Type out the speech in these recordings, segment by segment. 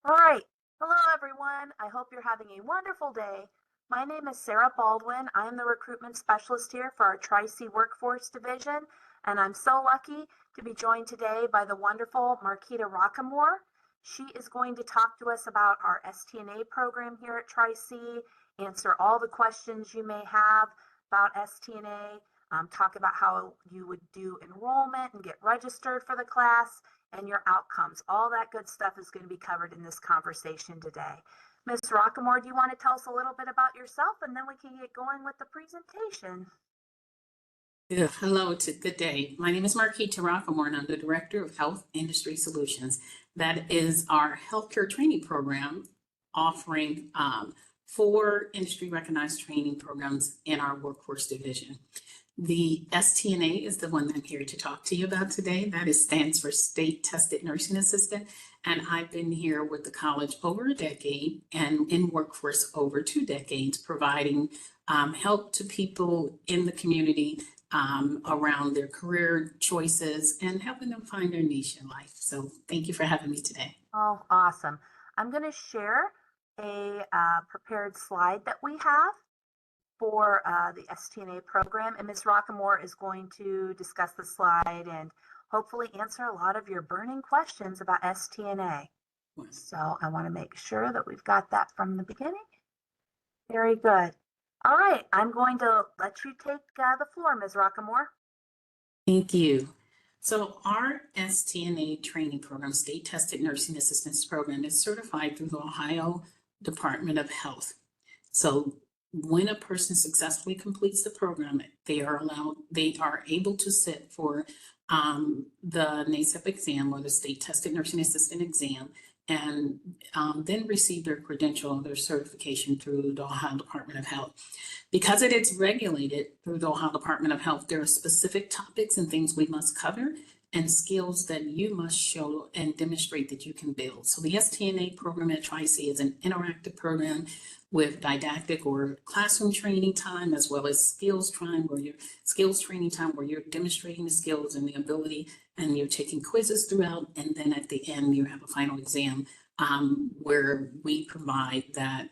All right. Hello, everyone. I hope you're having a wonderful day. My name is Sarah Baldwin. I am the recruitment specialist here for our Tri-C Workforce Division, and I'm so lucky to be joined today by the wonderful Marquita Rockamore. She is going to talk to us about our STNA program here at Tri-C, answer all the questions you may have about STNA, talk about how you would do enrollment and get registered for the class, and your outcomes. All that good stuff is going to be covered in this conversation today. Ms. Rockamore, do you want to tell us a little bit about yourself, and then we can get going with the presentation? Yeah, hello, good day. My name is Marquita Rockamore, and I'm the Director of Health Industry Solutions. That is our healthcare training program offering 4 industry recognized training programs in our workforce division. The STNA is the one that I'm here to talk to you about today. That stands for State Tested Nursing Assistant. And I've been here with the college over a decade and in workforce over 2 decades, providing help to people in the community around their career choices and helping them find their niche in life. So thank you for having me today. Oh, awesome. I'm going to share a prepared slide that we have for the STNA program, and Ms. Rockamore is going to discuss the slide and hopefully answer a lot of your burning questions about STNA. So I want to make sure that we've got that from the beginning. Very good. All right, I'm going to let you take the floor, Ms. Rockamore. Thank you. So our STNA training program, State Tested Nursing Assistance Program, is certified through the Ohio Department of Health. So when a person successfully completes the program, they are able to sit for the NACEP exam, or the State Tested Nursing Assistant exam, and then receive their credential, their certification through the Ohio Department of Health. Because it is regulated through the Ohio Department of Health, there are specific topics and things we must cover and skills that you must show and demonstrate that you can build. So the STNA program at Tri-C is an interactive program with didactic or classroom training time, as well as skills training where you're demonstrating the skills and the ability, and you're taking quizzes throughout, and then at the end you have a final exam where we provide that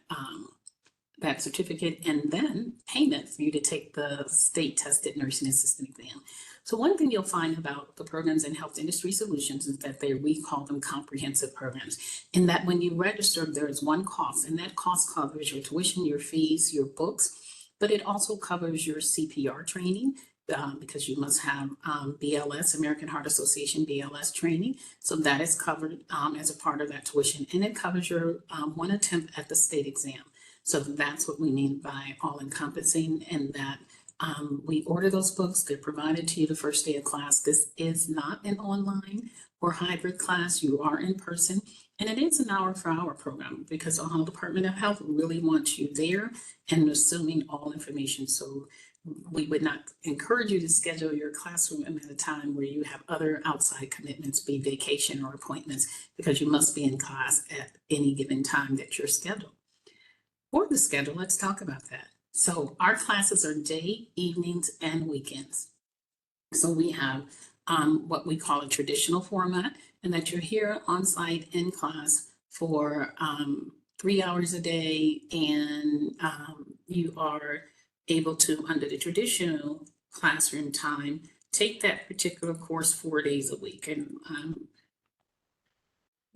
certificate and then payment for you to take the state tested nursing assistant exam. So one thing you'll find about the programs in Health Industry Solutions is that we call them comprehensive programs, in that when you register, there is one cost, and that cost covers your tuition, your fees, your books, but it also covers your CPR training, because you must have BLS, American Heart Association BLS training. So that is covered as a part of that tuition, and it covers your one attempt at the state exam. So that's what we mean by all-encompassing, and that we order those books. They're provided to you the first day of class. This is not an online or hybrid class. You are in person, and it is an hour-for-hour program because the Ohio Department of Health really wants you there and assuming all information. So we would not encourage you to schedule your classroom at a time where you have other outside commitments, be vacation or appointments, because you must be in class at any given time that you're scheduled. For the schedule, let's talk about that. So our classes are day, evenings, and weekends. So we have what we call a traditional format, and that you're here on site in class for 3 hours a day, and you are able to, under the traditional classroom time, take that particular course 4 days a week. And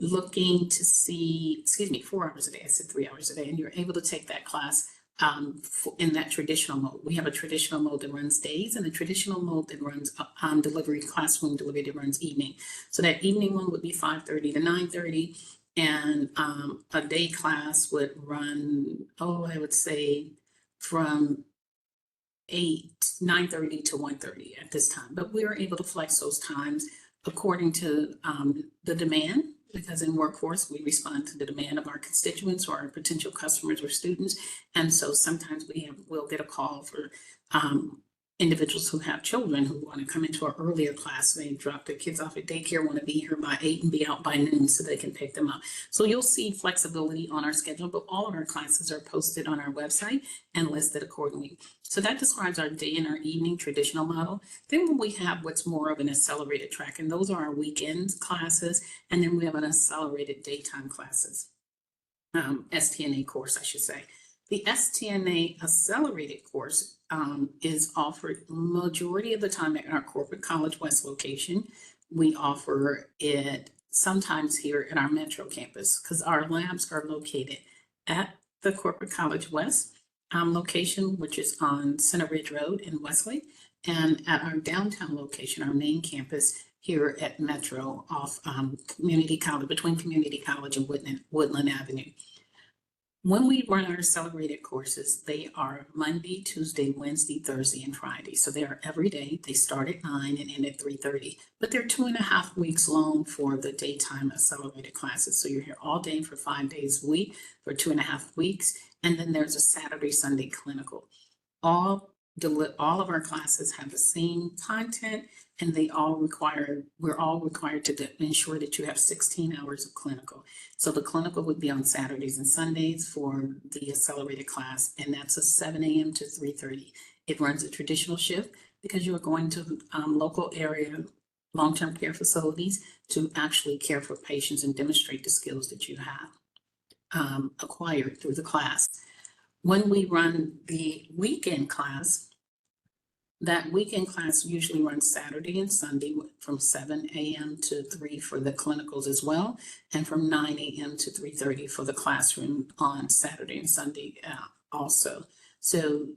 looking to see, 4 hours a day, I said 3 hours a day, and you're able to take that class in that traditional mode. We have a traditional mode that runs days, and a traditional mode that runs classroom delivery that runs evening. So that evening one would be 5:30 to 9:30, and a day class would run, I would say from 9:30 to 1:30 at this time. But we are able to flex those times according to the demand, because in workforce, we respond to the demand of our constituents or our potential customers or students. And so sometimes we'll get a call for individuals who have children who want to come into an earlier class. They drop their kids off at daycare, want to be here by 8 and be out by noon so they can pick them up. So you'll see flexibility on our schedule, but all of our classes are posted on our website and listed accordingly. So that describes our day and our evening traditional model. Then we have what's more of an accelerated track, and those are our weekend classes. And then we have an accelerated daytime classes, STNA course, I should say. The STNA accelerated course is offered majority of the time at our Corporate College West location. We offer it sometimes here at our Metro campus because our labs are located at the Corporate College West location, which is on Center Ridge Road in Westlake, and at our downtown location, our main campus here at Metro off Community College, between Community College and Woodland Avenue. When we run our accelerated courses, they are Monday, Tuesday, Wednesday, Thursday, and Friday. So they are every day. They start at 9 and end at 3:30, but they're 2.5 weeks long for the daytime accelerated classes. So you're here all day for 5 days a week for 2.5 weeks. And then there's a Saturday, Sunday clinical. All of our classes have the same content, and we're all required to ensure that you have 16 hours of clinical. So the clinical would be on Saturdays and Sundays for the accelerated class, and that's a 7 a.m. to 3:30. It runs a traditional shift because you're going to local area long-term care facilities to actually care for patients and demonstrate the skills that you have acquired through the class. When we run the weekend class, that weekend class usually runs Saturday and Sunday from 7 a.m. to 3 for the clinicals as well, and from 9 a.m. to 3:30 for the classroom on Saturday and Sunday also. So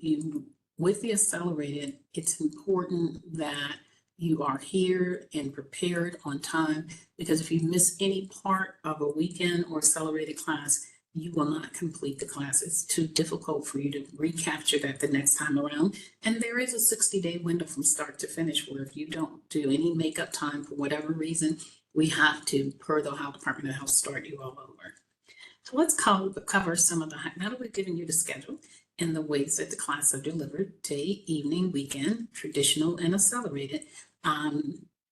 with the accelerated, it's important that you are here and prepared on time, because if you miss any part of a weekend or accelerated class, you will not complete the class. It's too difficult for you to recapture that the next time around. And there is a 60-day window from start to finish where if you don't do any makeup time for whatever reason, we have to, per the Ohio Department of Health, start you all over. So let's cover some of the, now that we've given you the schedule and the ways that the class are delivered, day, evening, weekend, traditional, and accelerated.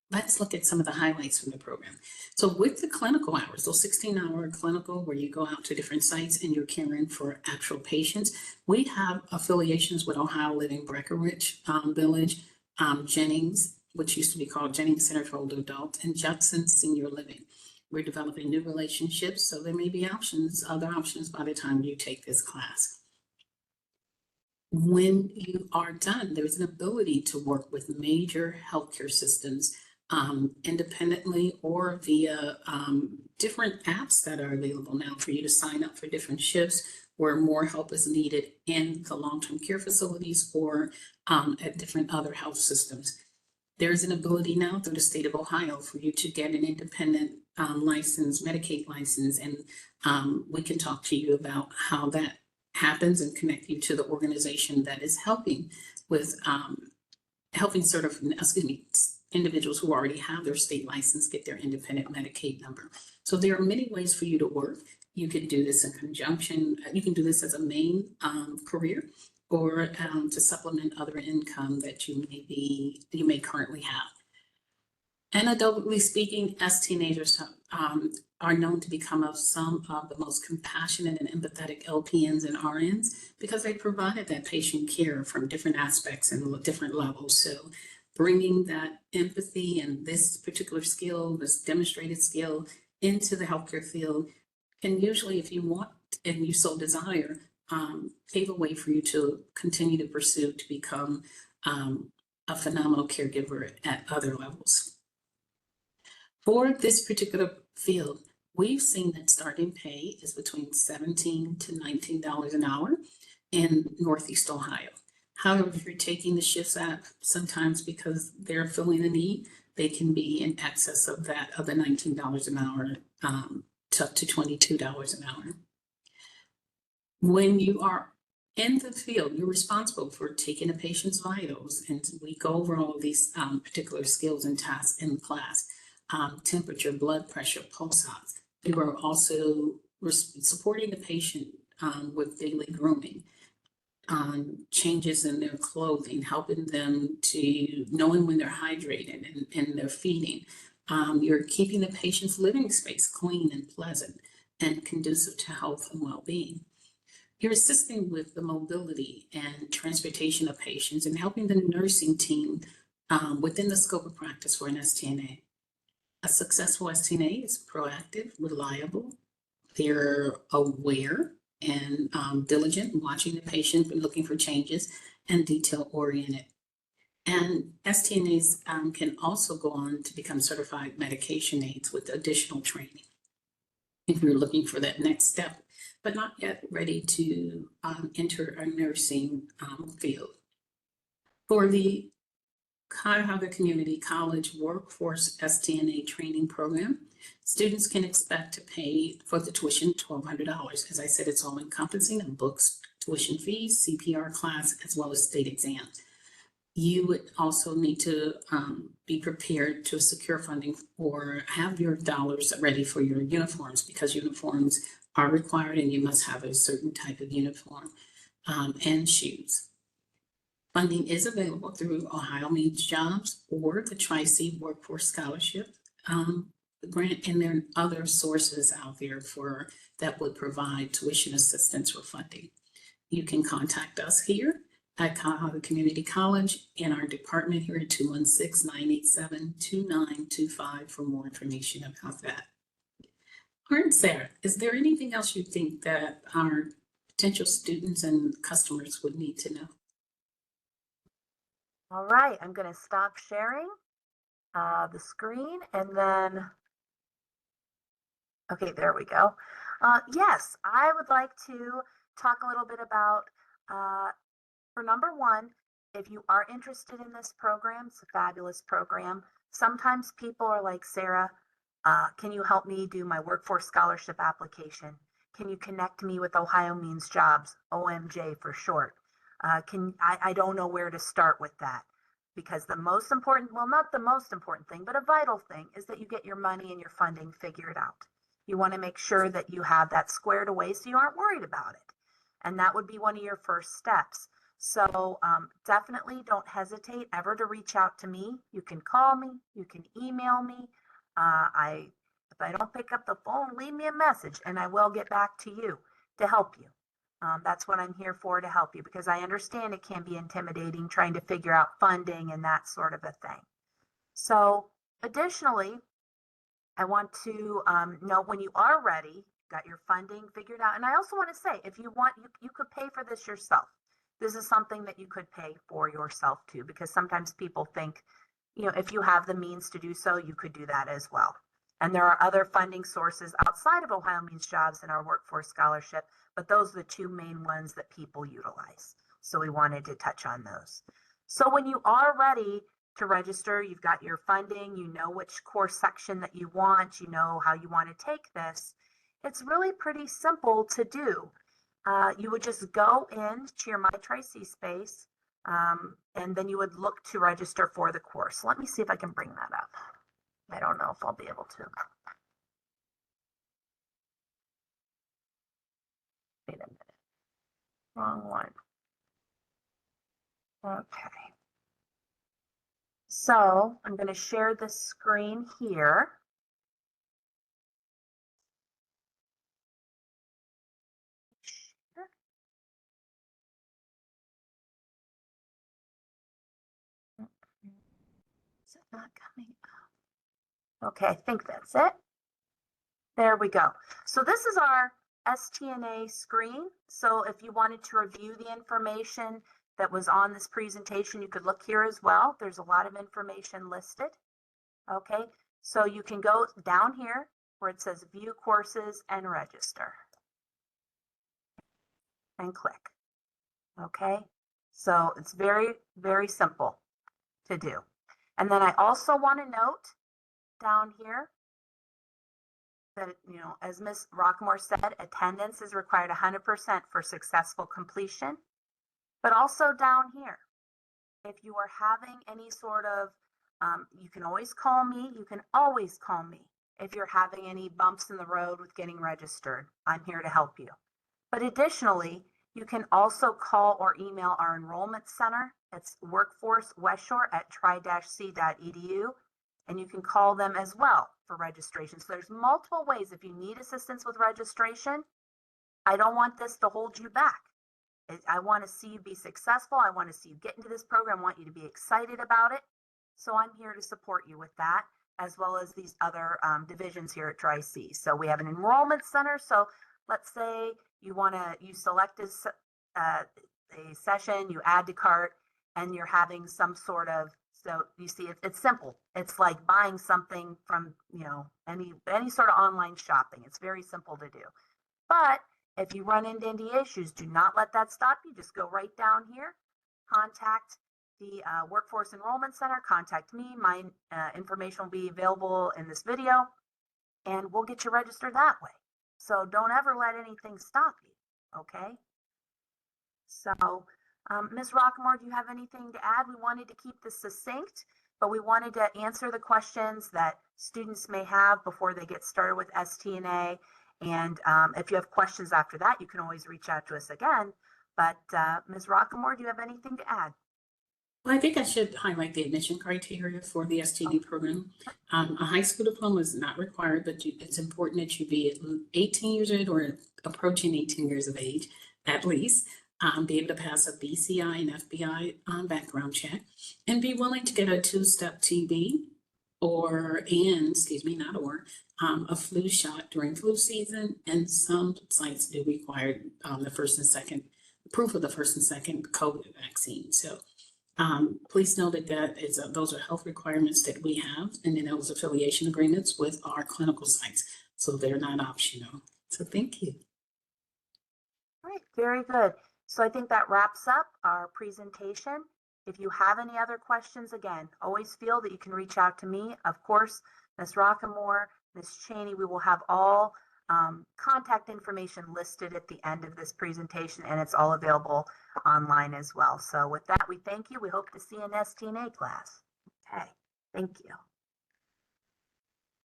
Let's look at some of the highlights from the program. So with the clinical hours, those 16-hour clinical where you go out to different sites and you're caring for actual patients, we have affiliations with Ohio Living Breckenridge Village, Jennings, which used to be called Jennings Center for Older Adults, and Judson Senior Living. We're developing new relationships, so there may be other options by the time you take this class. When you are done, there's an ability to work with major healthcare systems independently or via different apps that are available now for you to sign up for different shifts where more help is needed in the long-term care facilities or at different other health systems. There's an ability now through the state of Ohio for you to get an independent license, Medicaid license, and we can talk to you about how that happens and connect you to the organization that is helping with individuals who already have their state license get their independent Medicaid number. So there are many ways for you to work. You can do this in conjunction. You can do this as a main career or to supplement other income that you may currently have. Anecdotally speaking, STNAs are known to become some of the most compassionate and empathetic LPNs and RNs because they provided that patient care from different aspects and different levels. So bringing that empathy and this particular skill, this demonstrated skill into the healthcare field can usually, if you want and you so desire, pave a way for you to continue to pursue to become a phenomenal caregiver at other levels. For this particular field, we've seen that starting pay is between $17 to $19 an hour in Northeast Ohio. However, if you're taking the shifts app, sometimes because they're filling a need, they can be in excess of that, of the $19 an hour to up to $22 an hour. When you are in the field, you're responsible for taking a patient's vitals, and we go over all of these particular skills and tasks in class. Temperature, blood pressure, pulse ox. You are also supporting the patient with daily grooming. changes in their clothing, helping them to knowing when they're hydrated and they're feeding. You're keeping the patient's living space clean and pleasant and conducive to health and well-being. You're assisting with the mobility and transportation of patients and helping the nursing team within the scope of practice for an STNA. A successful STNA is proactive, reliable, they're aware and diligent, watching the patient and looking for changes, and detail-oriented. And STNAs can also go on to become certified medication aides with additional training if you're looking for that next step, but not yet ready to enter a nursing field. For the Cuyahoga Community College Workforce STNA Training Program, students can expect to pay for the tuition $1,200. As I said, it's all encompassing of books, tuition fees, CPR class, as well as state exams. You would also need to be prepared to secure funding or have your dollars ready for your uniforms, because uniforms are required and you must have a certain type of uniform and shoes. Funding is available through Ohio Means Jobs or the Tri-C Workforce Scholarship grant, and there are other sources out there that would provide tuition assistance for funding. You can contact us here at Cuyahoga Community College in our department here at 216-987-2925 for more information about that. All right, Sarah, is there anything else you think that our potential students and customers would need to know? All right, I'm going to stop sharing the screen and then, okay, there we go. Yes, I would like to talk a little bit about, for number one, if you are interested in this program, it's a fabulous program. Sometimes people are like, Sarah, can you help me do my workforce scholarship application? Can you connect me with Ohio Means Jobs, OMJ for short? I don't know where to start with that, because the most important, well, not the most important thing, but a vital thing is that you get your money and your funding figured out. You want to make sure that you have that squared away so you aren't worried about it. And that would be one of your first steps. So definitely don't hesitate ever to reach out to me. You can call me, you can email me. If I don't pick up the phone, leave me a message and I will get back to you to help you. That's what I'm here for, to help you, because I understand it can be intimidating trying to figure out funding and that sort of a thing. So additionally, I want to know when you are ready, got your funding figured out. And I also want to say, if you want, you could pay for this yourself. This is something that you could pay for yourself too, because sometimes people think, if you have the means to do so, you could do that as well. And there are other funding sources outside of Ohio Means Jobs and our workforce scholarship, but those are the two main ones that people utilize. So we wanted to touch on those. So when you are ready to register, you've got your funding, you know which course section that you want, you know how you want to take this. It's really pretty simple to do. You would just go into your My Tri-C space, and then you would look to register for the course. Let me see if I can bring that up. I don't know if I'll be able to. Wait a minute. Wrong one. Okay. So I'm going to share the screen here. Is it not coming up? Okay, I think that's it. There we go. So this is our STNA screen. So if you wanted to review the information that was on this presentation, you could look here as well. There's a lot of information listed. Okay, so you can go down here where it says view courses and register and click. Okay, so it's very, very simple to do. And then I also want to note down here that, as Ms. Rockmore said, attendance is required 100% for successful completion. But also down here, if you are having any sort of, you can always call me. You can always call me if you're having any bumps in the road with getting registered. I'm here to help you. But additionally, You can also call or email our enrollment center. It's Workforce West Shore at tri-c.edu. And you can call them as well for registration. So there's multiple ways if you need assistance with registration. I don't want this to hold you back. I want to see you be successful. I want to see you get into this program. I want you to be excited about it. So I'm here to support you with that, as well as these other divisions here at Tri-C. So we have an enrollment center. So let's say you select a session, you add to cart, and you're having some sort of, so you see, it's simple. It's like buying something from, any sort of online shopping. It's very simple to do. But if you run into any issues, do not let that stop you. Just go right down here, contact the Workforce Enrollment Center, contact me. My information will be available in this video, and we'll get you registered that way. So don't ever let anything stop you, okay? So, Ms. Rockmore, do you have anything to add? We wanted to keep this succinct, but we wanted to answer the questions that students may have before they get started with STNA. And if you have questions after that, you can always reach out to us again. But Ms. Rockmore, do you have anything to add? Well, I think I should highlight the admission criteria for the STD program. A high school diploma is not required, but it's important that you be 18 years old or approaching 18 years of age, at least. Be able to pass a BCI and FBI background check, and be willing to get a 2-step TB a flu shot during flu season. And some sites do require proof of the first and second COVID vaccine. So please know that those are health requirements that we have, and then those affiliation agreements with our clinical sites. So they're not optional. So thank you. All right, very good. So I think that wraps up our presentation. If you have any other questions, again, always feel that you can reach out to me. Of course, Ms. Rockamore, Ms. Cheney, we will have all contact information listed at the end of this presentation, and it's all available online as well. So with that, we thank you. We hope to see you in STNA class. Okay, thank you.